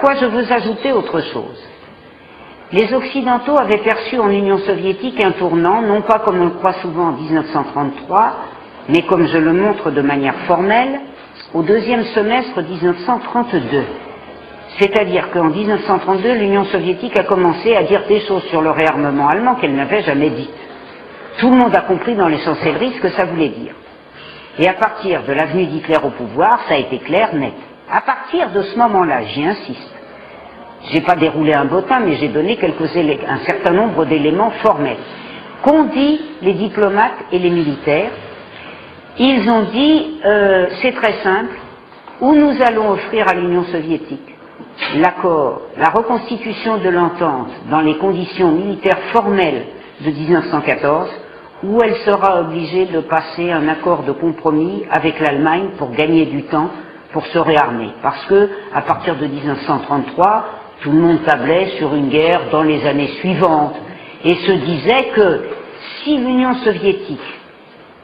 quoi je veux ajouter autre chose. Les Occidentaux avaient perçu en Union soviétique un tournant, non pas comme on le croit souvent en 1933, mais comme je le montre de manière formelle, au deuxième semestre 1932. C'est-à-dire qu'en 1932, l'Union soviétique a commencé à dire des choses sur le réarmement allemand qu'elle n'avait jamais dites. Tout le monde a compris dans les chancelleries ce que ça voulait dire. Et à partir de l'avenue d'Hitler au pouvoir, ça a été clair, net. À partir de ce moment-là, j'y insiste, j'ai pas déroulé un bottin, mais j'ai donné un certain nombre d'éléments formels. Qu'ont dit les diplomates et les militaires? Ils ont dit, c'est très simple, où nous allons offrir à l'Union soviétique l'accord, la reconstitution de l'entente dans les conditions militaires formelles de 1914, où elle sera obligée de passer un accord de compromis avec l'Allemagne pour gagner du temps, pour se réarmer. Parce que, à partir de 1933, tout le monde tablait sur une guerre dans les années suivantes, et se disait que si l'Union soviétique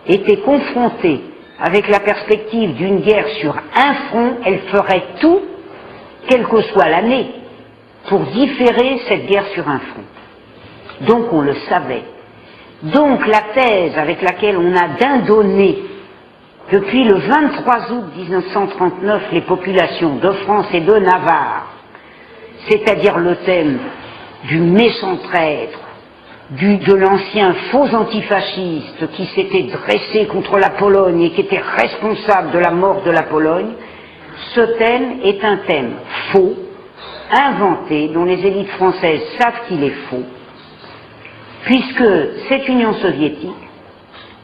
était confrontée avec la perspective d'une guerre sur un front, elle ferait tout, quelle que soit l'année, pour différer cette guerre sur un front. Donc on le savait. Donc la thèse avec laquelle on a dindonné depuis le 23 août 1939 les populations de France et de Navarre, c'est-à-dire le thème du méchant traître, de l'ancien faux antifasciste qui s'était dressé contre la Pologne et qui était responsable de la mort de la Pologne, ce thème est un thème faux, inventé, dont les élites françaises savent qu'il est faux, puisque cette Union soviétique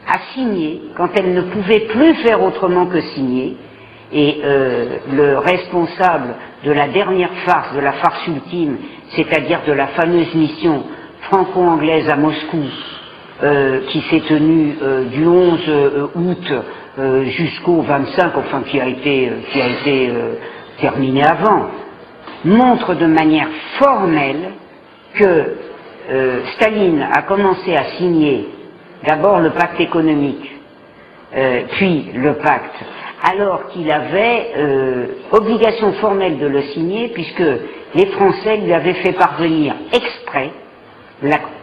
a signé, quand elle ne pouvait plus faire autrement que signer, et le responsable de la dernière farce, de la farce ultime, c'est-à-dire de la fameuse mission franco-anglaise à Moscou, qui s'est tenue du 11 août jusqu'au 25, enfin qui a été terminée avant, montre de manière formelle que Staline a commencé à signer d'abord le pacte économique, puis le pacte, alors qu'il avait obligation formelle de le signer, puisque les Français lui avaient fait parvenir exprès,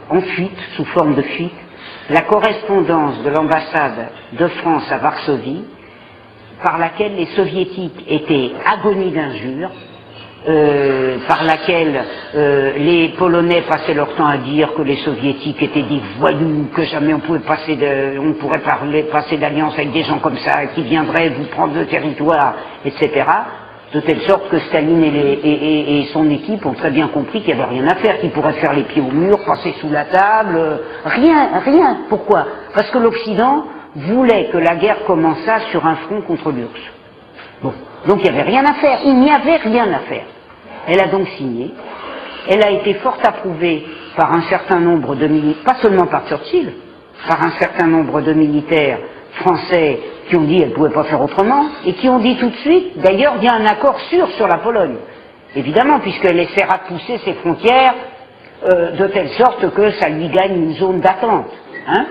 en fuite, sous forme de fuite, la correspondance de l'ambassade de France à Varsovie, par laquelle les Soviétiques étaient agonis d'injures, par laquelle les Polonais passaient leur temps à dire que les Soviétiques étaient des voyous, que jamais on pourrait passer d'alliance avec des gens comme ça, qui viendraient vous prendre le territoire, etc. De telle sorte que Staline et son équipe ont très bien compris qu'il n'y avait rien à faire, qu'ils pourraient faire les pieds au mur, passer sous la table, rien. Pourquoi? Parce que l'Occident voulait que la guerre commençât sur un front contre l'URSS. Bon. Donc il n'y avait rien à faire, il n'y avait rien à faire. Elle a donc signé, elle a été fort approuvée par un certain nombre de militaires, pas seulement par Churchill, par un certain nombre de militaires français qui ont dit qu'elle ne pouvait pas faire autrement, et qui ont dit tout de suite, d'ailleurs il y a un accord sûr sur la Pologne, évidemment, puisqu'elle essaiera de pousser ses frontières de telle sorte que ça lui gagne une zone d'attente. Hein.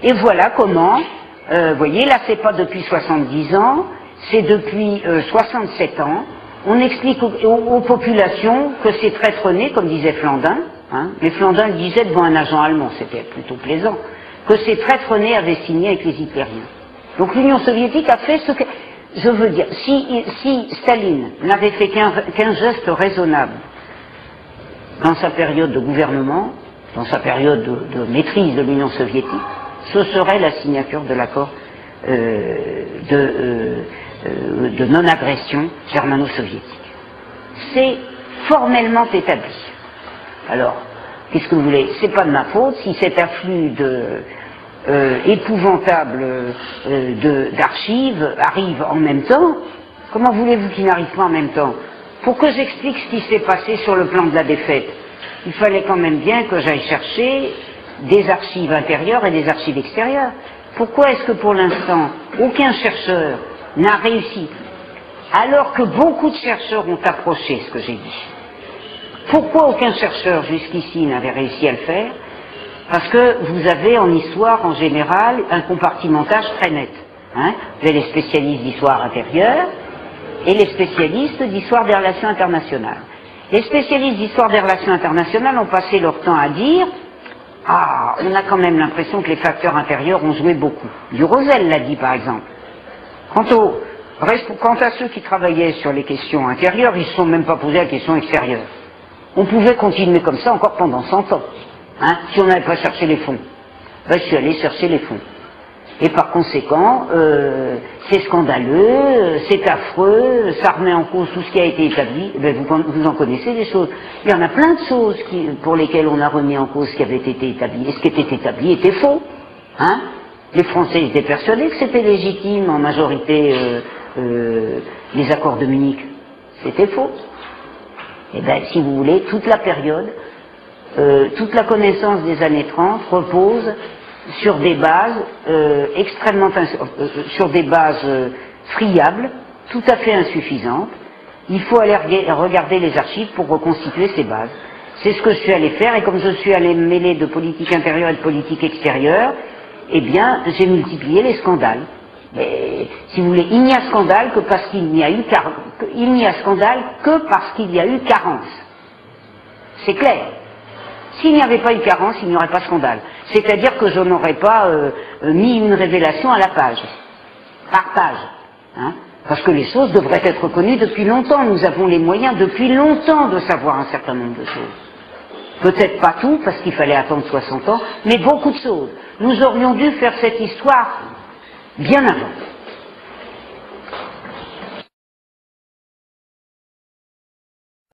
Et voilà comment, vous voyez, là c'est pas depuis 70 ans, c'est depuis 67 ans, on explique aux populations que c'est traître-né, comme disait Flandin, hein, mais Flandin le disait devant un agent allemand, c'était plutôt plaisant, que ces traître-nés avaient signé avec les hitlériens. Donc l'Union soviétique a fait ce que... Je veux dire, si Staline n'avait fait qu'un geste raisonnable dans sa période de gouvernement, dans sa période de maîtrise de l'Union soviétique, ce serait la signature de l'accord de non-agression germano-soviétique. C'est formellement établi. Alors, qu'est-ce que vous voulez? C'est pas de ma faute si cet afflux épouvantable d'archives arrive en même temps. Comment voulez-vous qu'il n'arrive pas en même temps? Pour que j'explique ce qui s'est passé sur le plan de la défaite, il fallait quand même bien que j'aille chercher des archives intérieures et des archives extérieures. Pourquoi est-ce que pour l'instant, aucun chercheur n'a réussi, alors que beaucoup de chercheurs ont approché ce que j'ai dit? Pourquoi aucun chercheur jusqu'ici n'avait réussi à le faire? Parce que vous avez en histoire, en général, un compartimentage très net. Hein, vous avez les spécialistes d'histoire intérieure, et les spécialistes d'histoire des relations internationales. Les spécialistes d'histoire des relations internationales ont passé leur temps à dire « Ah, on a quand même l'impression que les facteurs intérieurs ont joué beaucoup. » Durosel l'a dit par exemple. Quant à ceux qui travaillaient sur les questions intérieures, ils ne se sont même pas posé la question extérieure. On pouvait continuer comme ça encore pendant 100 ans, hein, si on n'avait pas cherché les fonds. Ben, je suis allé chercher les fonds. Et par conséquent, c'est scandaleux, c'est affreux, ça remet en cause tout ce qui a été établi. Ben, vous en connaissez des choses. Il y en a plein de choses pour lesquelles on a remis en cause ce qui avait été établi. Et ce qui était établi était faux. Hein. Les Français étaient persuadés que c'était légitime en majorité les accords de Munich. C'était faux. Et bien, si vous voulez, toute la période, toute la connaissance des années 30 repose sur des bases sur des bases friables, tout à fait insuffisantes. Il faut aller regarder les archives pour reconstituer ces bases. C'est ce que je suis allé faire, et comme je suis allé me mêler de politique intérieure et de politique extérieure, eh bien, j'ai multiplié les scandales. Mais, si vous voulez, il n'y a scandale que parce qu'il n'y a eu carence. C'est clair. S'il n'y avait pas eu carence, il n'y aurait pas de scandale. C'est-à-dire que je n'aurais pas mis une révélation à la page, par page. Hein, parce que les choses devraient être connues depuis longtemps. Nous avons les moyens depuis longtemps de savoir un certain nombre de choses. Peut-être pas tout, parce qu'il fallait attendre 60 ans, mais beaucoup de choses. Nous aurions dû faire cette histoire bien avant.